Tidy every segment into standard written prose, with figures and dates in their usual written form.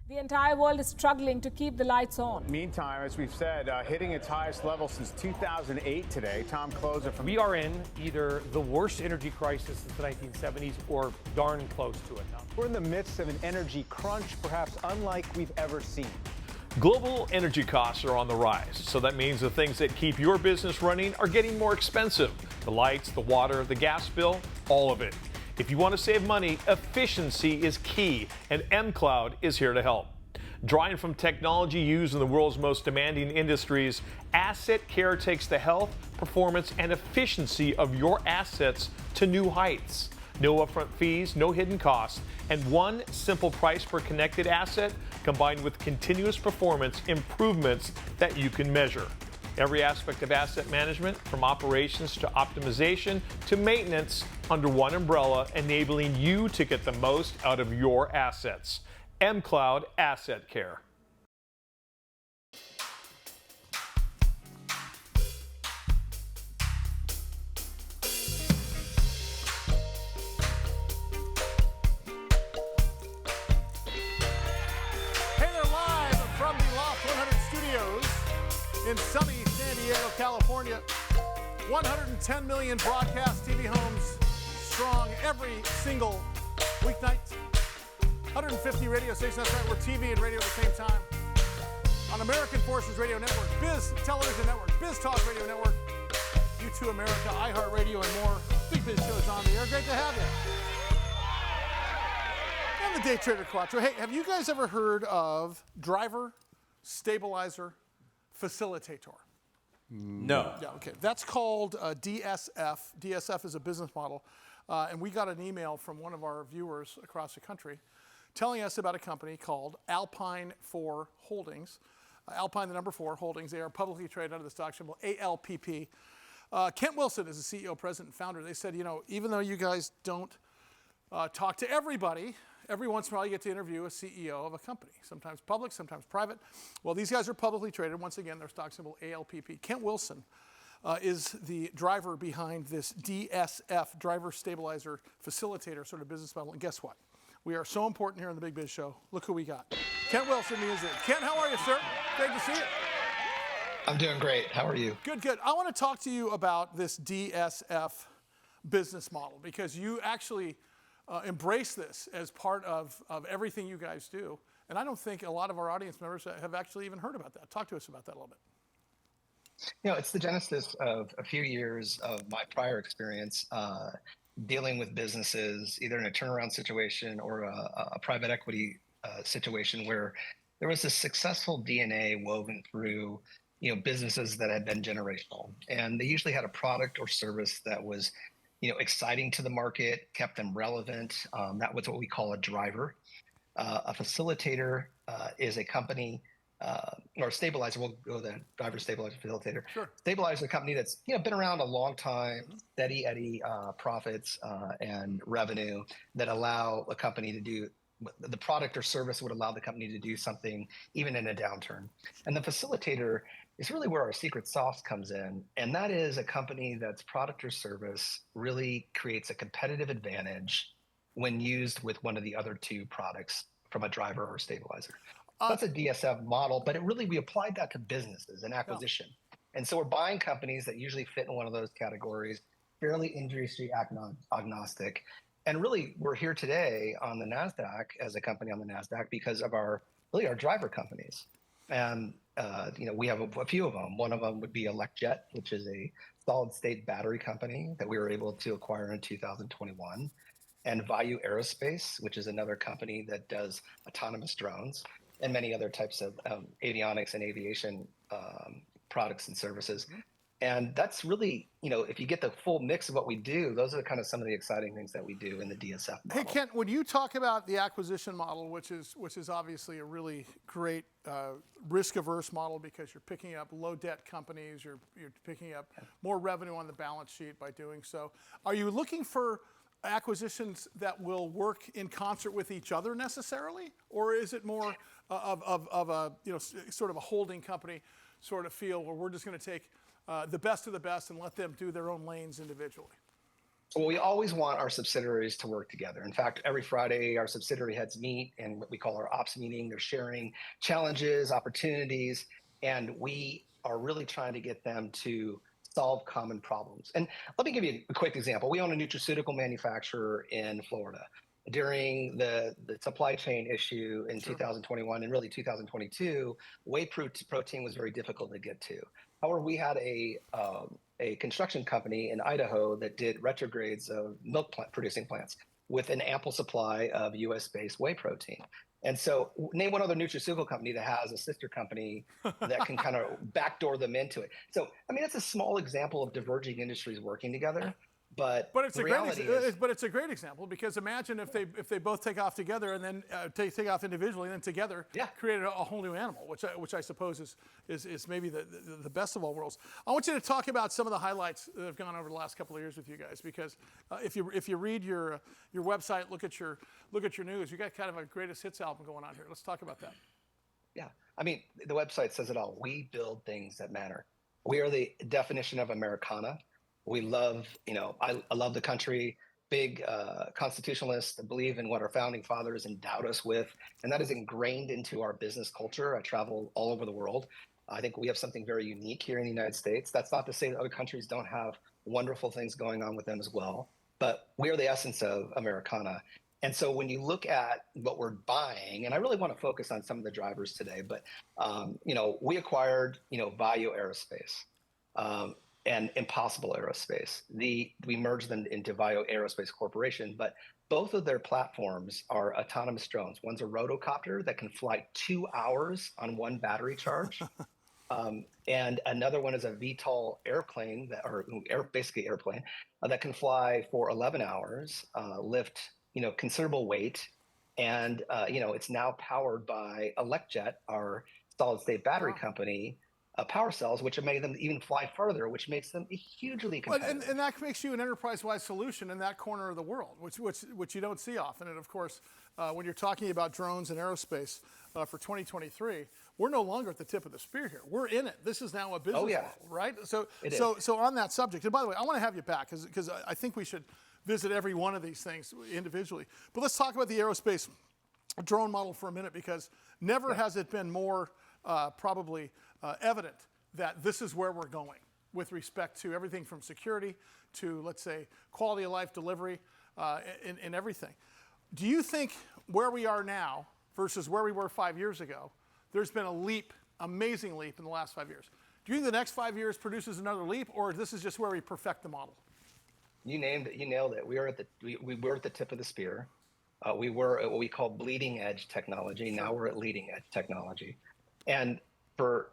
The entire world is struggling to keep the lights on. Meantime, as we've said, hitting its highest level since 2008 today. Tom Closer from... We are in either the worst energy crisis since the 1970s or darn close to it. We're in the midst of an energy crunch, perhaps unlike we've ever seen. Global energy costs are on the rise, so that means the things that keep your business running are getting more expensive. The lights, the water, the gas bill, all of it. If you want to save money, efficiency is key, and mCloud is here to help. Drawing from technology used in the world's most demanding industries, Asset Care takes the health, performance, and efficiency of your assets to new heights. No upfront fees, no hidden costs, and one simple price per connected asset combined with continuous performance improvements that you can measure. Every aspect of asset management, from operations to optimization to maintenance, under one umbrella, enabling you to get the most out of your assets. mCloud Asset Care. Hey there, live from the Loft 100 Studios in sunny San Diego, California. 110 million broadcast TV homes strong every single weeknight. 150 radio stations, that's right, we're TV and radio at the same time. On American Forces Radio Network, Biz Television Network, Biz Talk Radio Network, U2 America, iHeartRadio, and more. Big Biz shows on the air. Great to have you. And the Day Trader Quattro. Hey, have you guys ever heard of driver, stabilizer, facilitator? No. Yeah, okay. That's called DSF. DSF is a business model. And we got an email from one of our viewers across the country telling us about a company called Alpine 4 Holdings. Alpine, the number 4 Holdings. They are publicly traded under the stock symbol ALPP. Kent Wilson is the CEO, president, and founder. They said, you know, even though you guys don't talk to everybody, every once in a while you get to interview a CEO of a company, sometimes public, sometimes private. Well, these guys are publicly traded. Once again, their stock symbol ALPP. Kent Wilson is the driver behind this DSF, driver stabilizer facilitator sort of business model. And guess what? We are so important here on the Big Biz Show. Look who we got. Kent Wilson is in. Kent, how are you, sir? Great to see you. I'm doing great. How are you? Good, good. I want to talk to you about this DSF business model because you actually embrace this as part of everything you guys do. And I don't think a lot of our audience members have actually even heard about that. Talk to us about that a little bit. You know, it's the genesis of a few years of my prior experience dealing with businesses, either in a turnaround situation or a private equity situation where there was a successful DNA woven through, you know, businesses that had been generational. And they usually had a product or service that was, you know, exciting to the market, kept them relevant. That was what we call a driver. A facilitator is a company or stabilizer, we'll go the driver, stabilizer, facilitator. Sure. Stabilizer is a company that's, you know, been around a long time, steady Eddie profits and revenue that allow a company to do, the product or service would allow the company to do something even in a downturn. And the facilitator is really where our secret sauce comes in. And that is a company that's product or service really creates a competitive advantage when used with one of the other two products from a driver or stabilizer. That's a DSF model, but we applied that to businesses and acquisition. Yeah. And so we're buying companies that usually fit in one of those categories, fairly industry agnostic. And really, we're here today on the NASDAQ as a company on the NASDAQ because of our driver companies. And, you know, we have a few of them. One of them would be ElectJet, which is a solid state battery company that we were able to acquire in 2021. And Vayu Aerospace, which is another company that does autonomous drones and many other types of avionics and aviation products and services. Mm-hmm. And that's really, you know, if you get the full mix of what we do, those are kind of some of the exciting things that we do in the DSF model. Hey, Kent, when you talk about the acquisition model, which is obviously a really great risk-averse model because you're picking up low-debt companies, you're picking up more revenue on the balance sheet by doing so. Are you looking for acquisitions that will work in concert with each other necessarily, or is it more of a, you know, sort of a holding company sort of feel where we're just going to take the best of the best and let them do their own lanes individually? Well, we always want our subsidiaries to work together. In fact, every Friday, our subsidiary heads meet in what we call our ops meeting. They're sharing challenges, opportunities, and we are really trying to get them to solve common problems. And let me give you a quick example. We own a nutraceutical manufacturer in Florida. During the supply chain issue in 2021 and really 2022, whey protein was very difficult to get to. However, we had a construction company in Idaho that did retrogrades of milk producing plants with an ample supply of US-based whey protein. And so name one other nutraceutical company that has a sister company that can kind of backdoor them into it. So, I mean, it's a small example of diverging industries working together. But it's a great example, because imagine if they both take off together and then take off individually and then together create a whole new animal, which I suppose is maybe the best of all worlds. I want you to talk about some of the highlights that have gone over the last couple of years with you guys, because if you read your website, look at your news, you got kind of a greatest hits album going on here. Let's talk about that. Yeah, I mean, the website says it all. We build things that matter. We are the definition of Americana. We love, I love the country, big constitutionalists, believe in what our founding fathers endowed us with, and that is ingrained into our business culture. I travel all over the world. I think we have something very unique here in the United States. That's not to say that other countries don't have wonderful things going on with them as well, but we are the essence of Americana. And so when you look at what we're buying, and I really want to focus on some of the drivers today, but, we acquired, Bio Aerospace. And Impossible Aerospace. We merged them into Bio Aerospace Corporation, but both of their platforms are autonomous drones. One's a rotocopter that can fly 2 hours on one battery charge, and another one is a VTOL airplane that can fly for 11 hours, lift considerable weight, and it's now powered by ElecJet, our solid-state battery company. Power cells, which have made them even fly further, which makes them hugely competitive. And that makes you an enterprise-wide solution in that corner of the world, which you don't see often. And of course, when you're talking about drones and aerospace for 2023, we're no longer at the tip of the spear here. We're in it. This is now a business model, right? So on that subject, and by the way, I want to have you back because I think we should visit every one of these things individually. But let's talk about the aerospace drone model for a minute, because never has it been more probably evident that this is where we're going with respect to everything from security to, let's say, quality of life delivery and everything. Do you think where we are now versus where we were 5 years ago, there's been a leap, amazing leap in the last 5 years? Do you think the next 5 years produces another leap, or this is just where we perfect the model? You nailed it. We were at the tip of the spear. We were at what we call bleeding edge technology. Now we're at leading edge technology. And to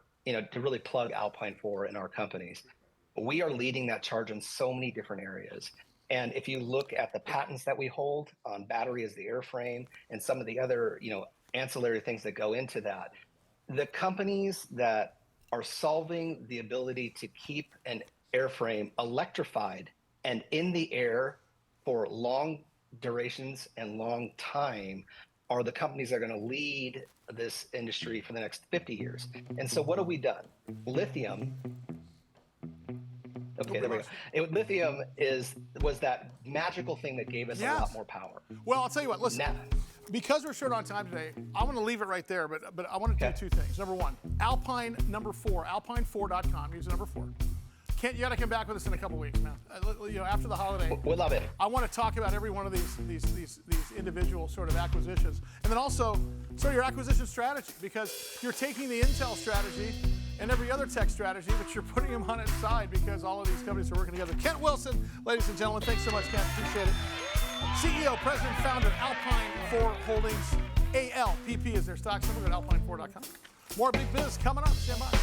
really plug Alpine 4 in our companies, we are leading that charge in so many different areas. And if you look at the patents that we hold on battery as the airframe and some of the other, ancillary things that go into that, the companies that are solving the ability to keep an airframe electrified and in the air for long durations and long time are the companies that are going to lead this industry for the next 50 years. And so what have we done? Lithium. Okay, there we go. Lithium was that magical thing that gave us a lot more power. Well, I'll tell you what, listen, because we're short on time today, I want to leave it right there, but I want to do two things. Number one, Alpine number 4, alpine4.com, use the number 4. Kent, you got to come back with us in a couple weeks, man. After the holiday, we'll love it. I want to talk about every one of these individual sort of acquisitions, and then also sort of your acquisition strategy, because you're taking the Intel strategy and every other tech strategy, but you're putting them on its side because all of these companies are working together. Kent Wilson, ladies and gentlemen, thanks so much, Kent. Appreciate it. CEO, President, Founder, Alpine 4 Holdings. ALPP is their stock symbol at alpine4.com. More big biz coming up. Stand by.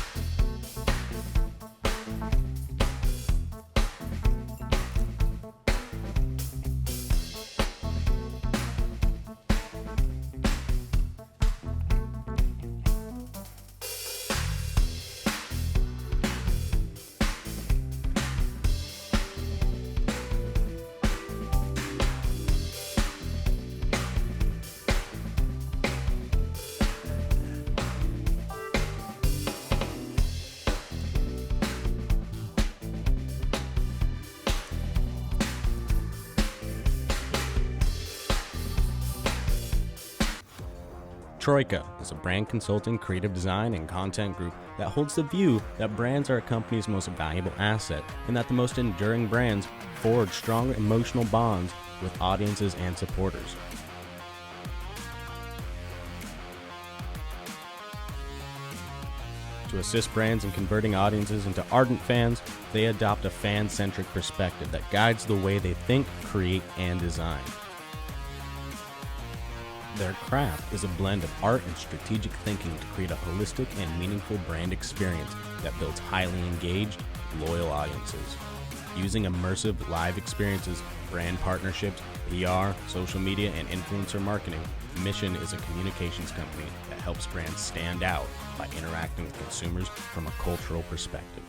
Troika is a brand consulting, creative design, and content group that holds the view that brands are a company's most valuable asset and that the most enduring brands forge strong emotional bonds with audiences and supporters. To assist brands in converting audiences into ardent fans, they adopt a fan-centric perspective that guides the way they think, create, and design. Their craft is a blend of art and strategic thinking to create a holistic and meaningful brand experience that builds highly engaged, loyal audiences. Using immersive live experiences, brand partnerships, PR, social media, and influencer marketing, Mission is a communications company that helps brands stand out by interacting with consumers from a cultural perspective.